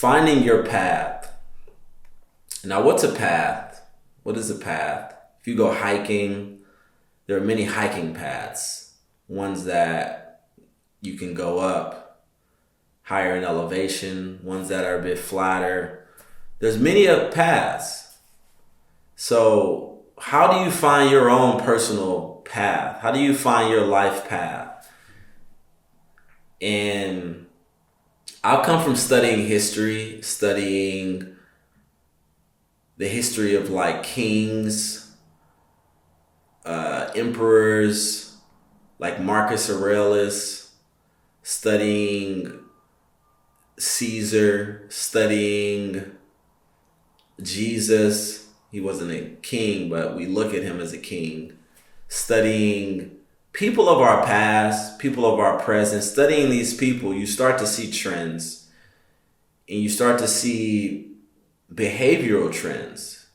finding your path. Now, what's a path? What is a path? If you go hiking, there are many hiking paths. Ones that you can go up higher in elevation, ones that are a bit flatter. There's many paths. So how do you find your own personal path? How do you find your life path? And I've come from studying history, studying the history of like kings, emperors, like Marcus Aurelius, studying Caesar, studying Jesus. He wasn't a king, but we look at him as a king. Studying people of our past, people of our present, studying these people, you start to see trends and you start to see behavioral trends.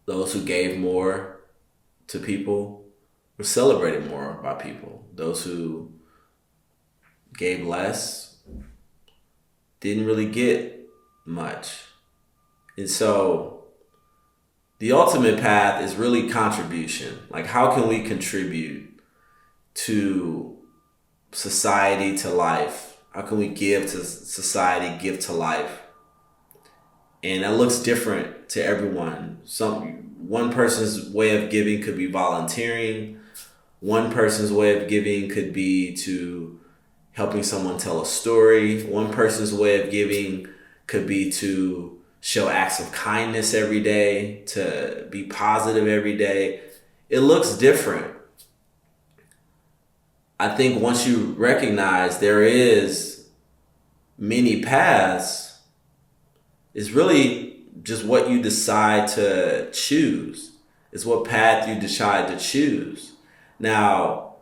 Those who gave more to people were celebrated more by people. Those who gave less didn't really get much. And so the ultimate path is really contribution. Like, how can we contribute to society, to life? How can we give to society, give to life? And that looks different to everyone. One person's way of giving could be volunteering. One person's way of giving could be to helping someone tell a story. One person's way of giving could be to show acts of kindness every day, to be positive every day. It looks different. I think once you recognize there is many paths, it's really just what you decide to choose. It's what path you decide to choose. Now,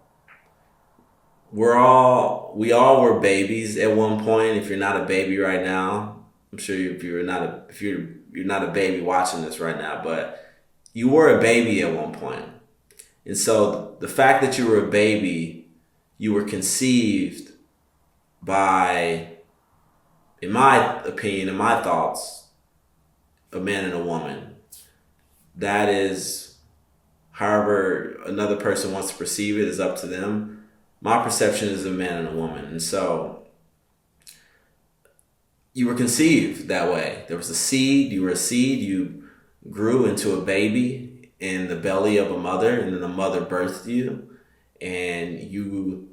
we all were babies at one point. If you're not a baby right now, I'm sure if you're not a baby watching this right now, but you were a baby at one point. And so the fact that you were a baby, you were conceived by, in my opinion, in my thoughts, a man and a woman. That is, however another person wants to perceive it, is up to them. My perception is a man and a woman. And so you were conceived that way. There was a seed. You were a seed. You grew into a baby in the belly of a mother, and then the mother birthed you, and you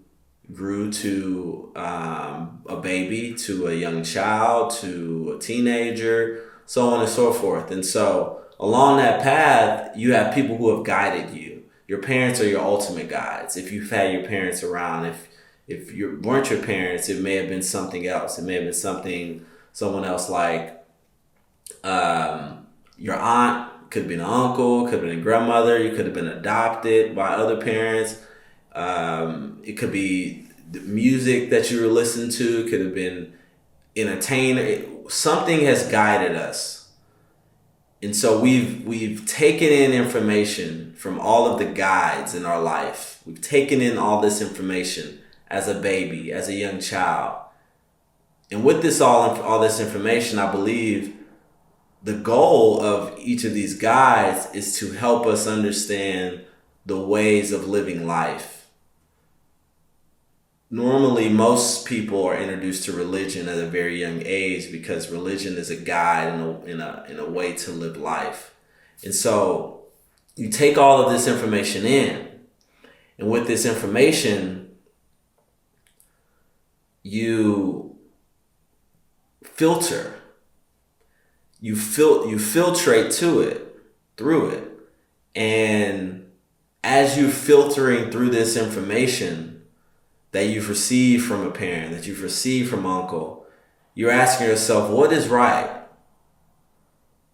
grew to a baby, to a young child, to a teenager, so on and so forth. And so along that path, you have people who have guided you. Your parents are your ultimate guides. If you've had your parents around, if you weren't your parents, it may have been something else. It may have been someone else, like your aunt, could have been an uncle, could have been a grandmother. You could have been adopted by other parents. It could be the music that you were listening to. It could have been entertainment. Something has guided us. And so we've taken in information from all of the guides in our life. We've taken in all this information as a baby, as a young child. And with this all this information, I believe the goal of each of these guides is to help us understand the ways of living life. Normally, most people are introduced to religion at a very young age because religion is a guide in a way to live life. And so you take all of this information in, and with this information, you filter. You filtrate through it. And as you're filtering through this information that you've received from a parent, that you've received from uncle, you're asking yourself, what is right?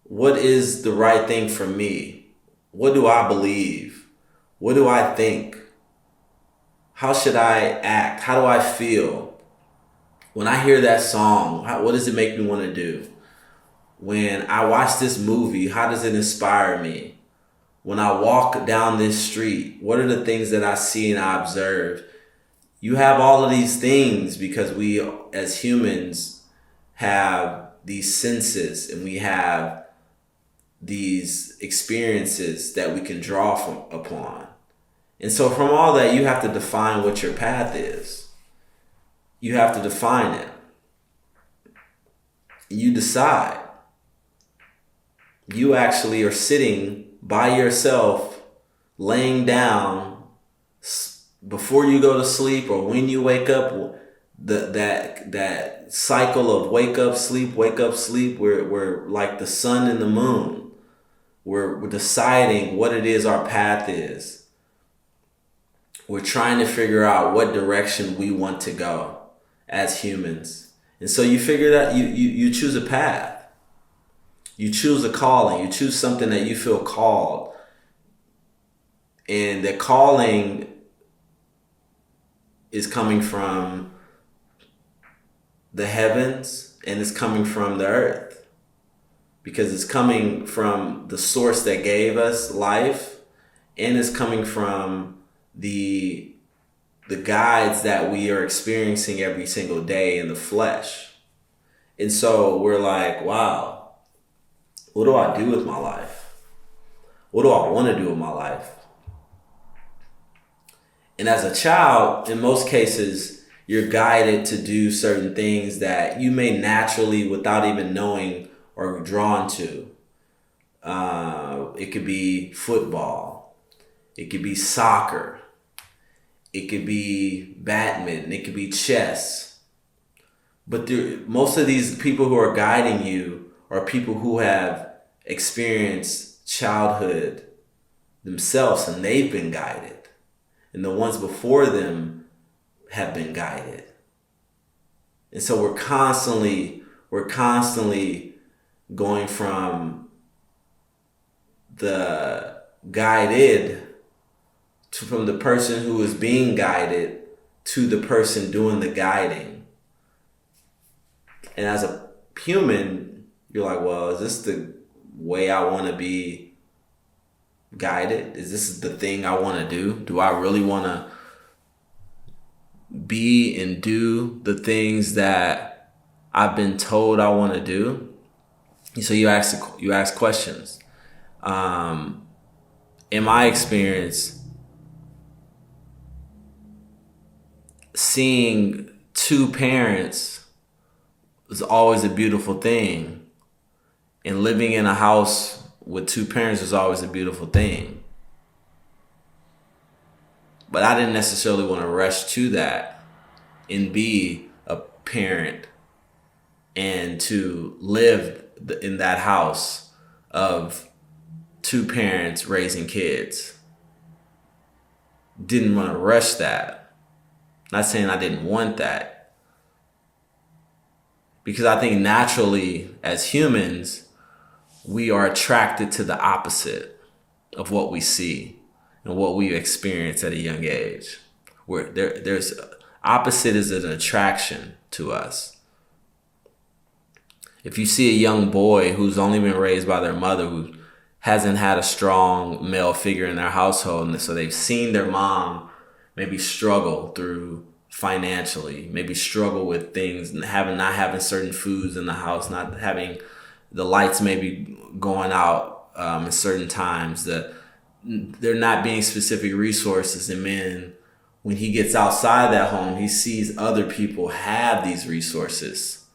What is the right thing for me? What do I believe? What do I think? How should I act? How do I feel? When I hear that song, what does it make me want to do? When I watch this movie, how does it inspire me? When I walk down this street, what are the things that I see and I observe? You have all of these things because we as humans have these senses and we have these experiences that we can draw upon. And so from all that, you have to define what your path is. You have to define it. You decide. You actually are sitting by yourself, laying down before you go to sleep or when you wake up. That cycle of wake up, sleep, we're like the sun and the moon. We're deciding what it is our path is. We're trying to figure out what direction we want to go as humans. And so you figure that you choose a path. You choose a calling. You choose something that you feel called. And the calling is coming from the heavens and it's coming from the earth. Because it's coming from the source that gave us life, and it's coming from the guides that we are experiencing every single day in the flesh. And so we're like, wow, what do I do with my life? What do I want to do with my life? And as a child, in most cases, you're guided to do certain things that you may naturally, without even knowing, are drawn to. It could be football. It could be soccer. It could be badminton. It could be chess. But most of these people who are guiding you are people who have experienced childhood themselves, and they've been guided. And the ones before them have been guided. And so we're constantly going from the guided from the person who is being guided to the person doing the guiding. And as a human, you're like, well, is this the way I want to be guided? Is this the thing I want to do? Do I really want to be and do the things that I've been told I want to do? So you ask questions. In my experience, seeing two parents was always a beautiful thing. And living in a house with two parents was always a beautiful thing. But I didn't necessarily want to rush to that and be a parent and to live in that house of two parents raising kids. Didn't want to rush that. Not saying I didn't want that. Because I think naturally, as humans, we are attracted to the opposite of what we see and what we experience at a young age. Where there's opposite is an attraction to us. If you see a young boy who's only been raised by their mother, who hasn't had a strong male figure in their household, and so they've seen their mom maybe struggle through financially, maybe struggle with things, not having certain foods in the house, not having the lights maybe going out at certain times, there not being specific resources. And then when he gets outside that home, he sees other people have these resources.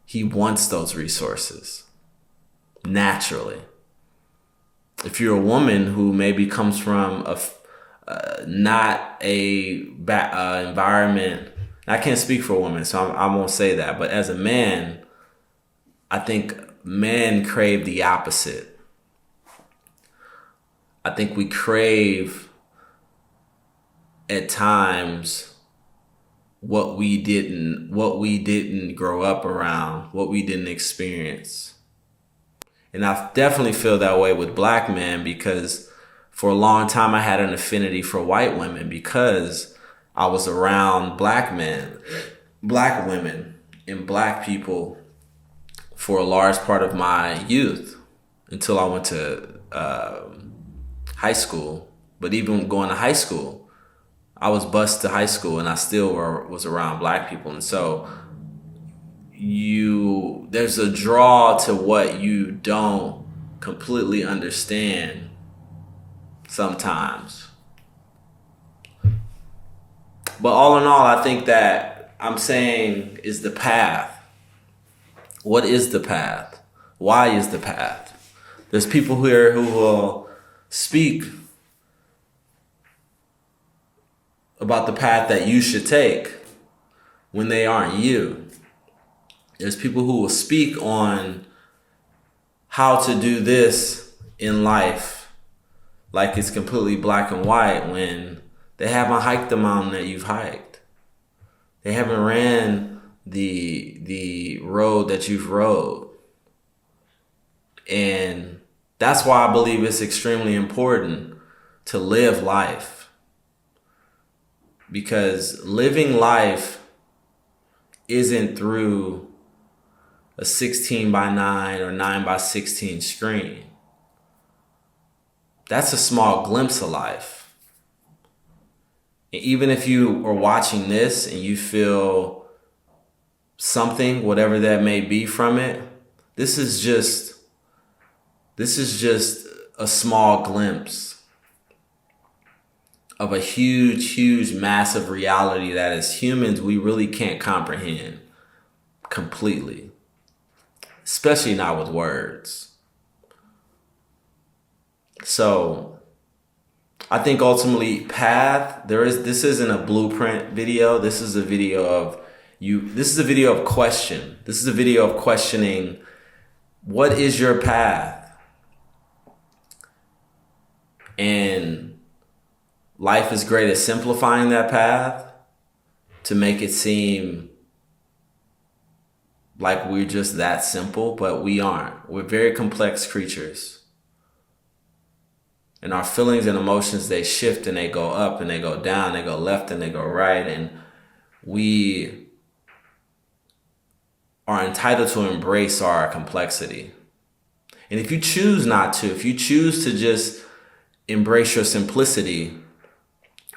He wants those resources naturally. If you're a woman who maybe comes from not a environment, I can't speak for women, so I won't say that. But as a man, I think men crave the opposite. I think we crave at times what we didn't grow up around, what we didn't experience. And I definitely feel that way with black men, because for a long time I had an affinity for white women because I was around black men, black women, and black people for a large part of my youth until I went to high school. But even going to high school, I was bused to high school and I still was around black people. And so there's a draw to what you don't completely understand sometimes. But all in all, I think that I'm saying is the path. What is the path? Why is the path? There's people here who will speak about the path that you should take when they aren't you. There's people who will speak on how to do this in life like it's completely black and white when they haven't hiked the mountain that you've hiked. They haven't ran the road that you've rode. And that's why I believe it's extremely important to live life. Because living life isn't through a 16:9 or 9:16 screen. That's a small glimpse of life. And even if you are watching this and you feel something, whatever that may be from it, this is just a small glimpse of a huge, massive reality that as humans, we really can't comprehend completely, especially not with words. So I think ultimately this isn't a blueprint video. This is a video of this is a video of question. This is a video of questioning, what is your path? And life is great at simplifying that path to make it seem like we're just that simple, but we aren't. We're very complex creatures. And our feelings and emotions, they shift and they go up and they go down, they go left and they go right. And we are entitled to embrace our complexity. And if you choose not to, if you choose to just embrace your simplicity,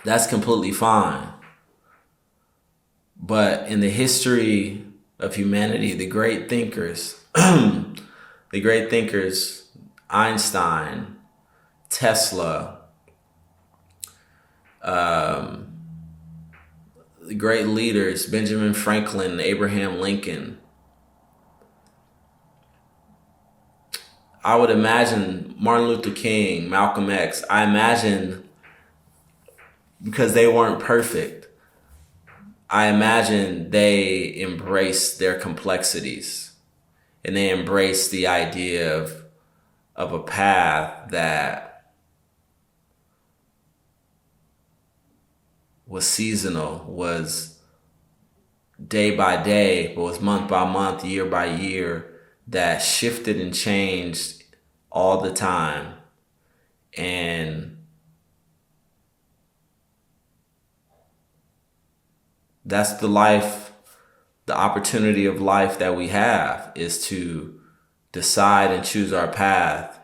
that's completely fine. But in the history of humanity, the great thinkers, Einstein, Tesla, the great leaders, Benjamin Franklin, Abraham Lincoln, I would imagine Martin Luther King, Malcolm X, I imagine, because they weren't perfect, I imagine they embraced their complexities and they embraced the idea of a path that was seasonal, was day by day, but was month by month, year by year, that shifted and changed all the time. And that's the life, the opportunity of life that we have, is to decide and choose our path.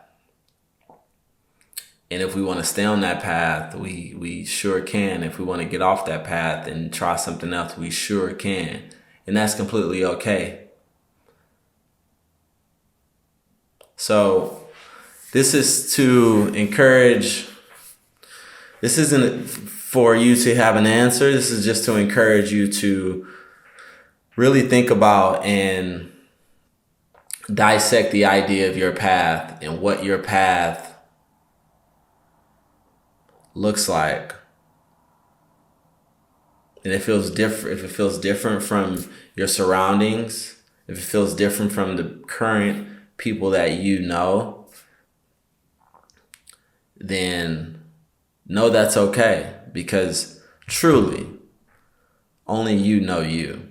And if we want to stay on that path, we sure can. If we want to get off that path and try something else, we sure can. And that's completely okay. So this is to encourage, this isn't for you to have an answer. This is just to encourage you to really think about and dissect the idea of your path and what your path looks like. And if it feels different from your surroundings, if it feels different from the current people that you know, then know that's okay, because truly only you know you.